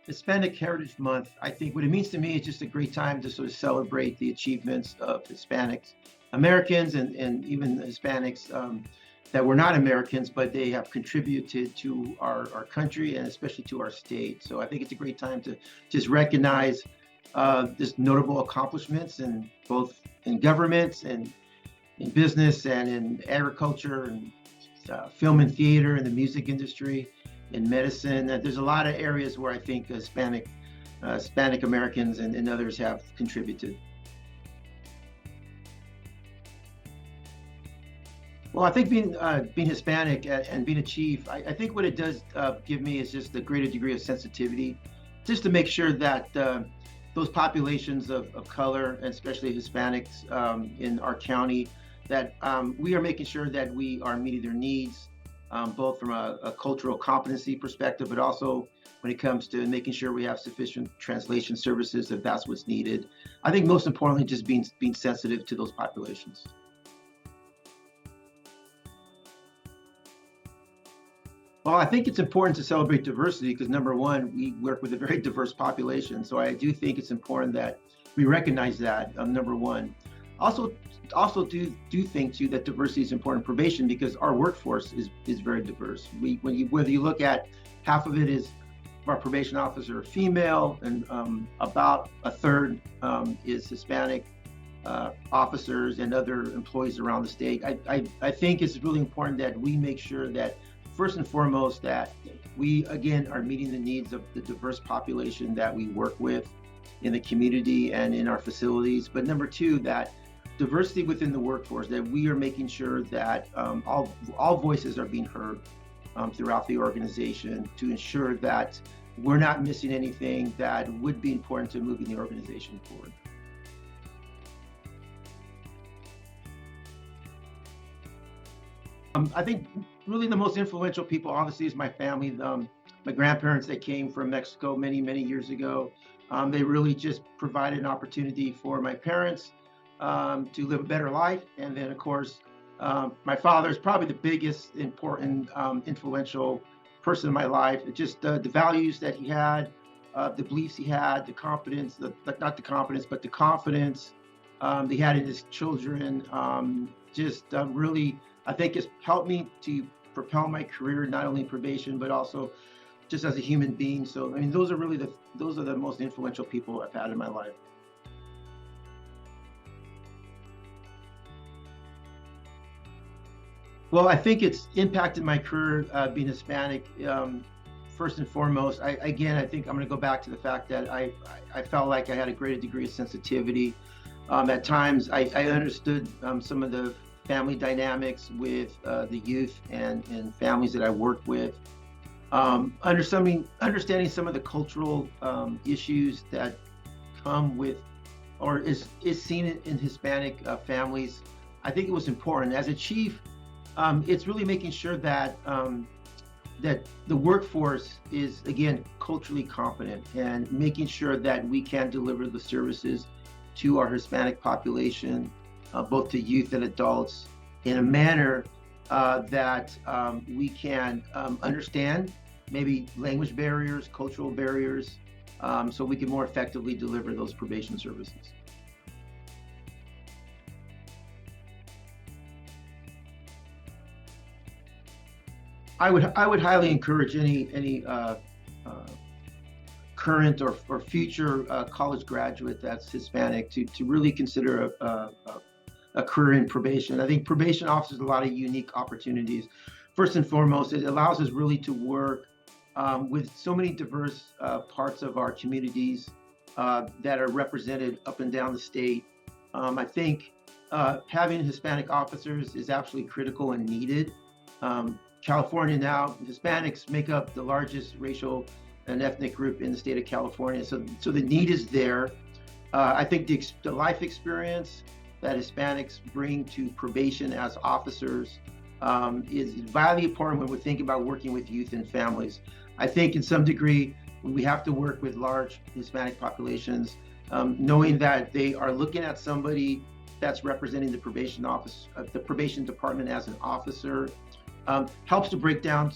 Hispanic Heritage Month, I think what it means to me is just a great time to sort of celebrate the achievements of Hispanics, Americans, and even the Hispanics that were not Americans, but they have contributed to our country and especially to our state. So I think it's a great time to just recognize this notable accomplishments in both in governments and in business and in agriculture and film and theater and the music industry, in medicine. There's a lot of areas where I think Hispanic Americans and others have contributed. Well, I think being Hispanic and being a chief, I think what it does give me is just a greater degree of sensitivity, just to make sure that those populations of color, and especially Hispanics in our county, that we are making sure that we are meeting their needs, both from a cultural competency perspective, but also when it comes to making sure we have sufficient translation services if that's what's needed. I think most importantly, just being sensitive to those populations. Well, I think it's important to celebrate diversity because number one, we work with a very diverse population. So I do think it's important that we recognize that, number one. Also, also do think too that diversity is important in probation because our workforce is very diverse. Whether you look at half of it is our probation officer are female, and about a third is Hispanic officers and other employees around the state. I think it's really important that we make sure that first and foremost that we again are meeting the needs of the diverse population that we work with in the community and in our facilities. But number two, that diversity within the workforce, that we are making sure that all voices are being heard throughout the organization to ensure that we're not missing anything that would be important to moving the organization forward. I think really the most influential people, obviously, is my family. My grandparents, they came from Mexico many, many years ago. They really just provided an opportunity for my parents to live a better life. And then, of course, my father is probably the biggest important, influential person in my life. It just the values that he had, the beliefs he had, the confidence, not the confidence, but the confidence he had in his children. Just really, I think it's helped me to propel my career, not only in probation, but also just as a human being. So, I mean, those are the most influential people I've had in my life. Well, I think it's impacted my career being Hispanic. First and foremost, I think I'm going to go back to the fact that I felt like I had a greater degree of sensitivity. At times, I understood some of the family dynamics with the youth and families that I worked with. Understanding some of the cultural issues that come with or is seen in Hispanic families. I think it was important. As a chief, it's really making sure that that the workforce is again culturally competent and making sure that we can deliver the services to our Hispanic population, both to youth and adults, in a manner that we can understand maybe language barriers, cultural barriers, so we can more effectively deliver those probation services. I would highly encourage any current or future college graduate that's Hispanic to really consider a career in probation. I think probation offers a lot of unique opportunities. First and foremost, it allows us really to work with so many diverse parts of our communities that are represented up and down the state. I think having Hispanic officers is absolutely critical and needed. California now, Hispanics make up the largest racial and ethnic group in the state of California. So the need is there. I think the life experience that Hispanics bring to probation as officers is vitally important when we're thinking about working with youth and families. I think in some degree, we have to work with large Hispanic populations, knowing that they are looking at somebody that's representing the probation office, the probation department as an officer, helps to break down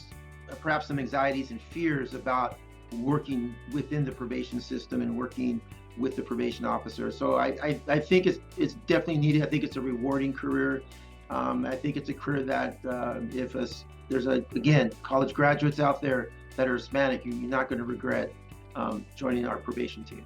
perhaps some anxieties and fears about working within the probation system and working with the probation officer. So I think it's definitely needed. I think it's a rewarding career. I think it's a career that if there's again college graduates out there that are Hispanic, you're not going to regret joining our probation team.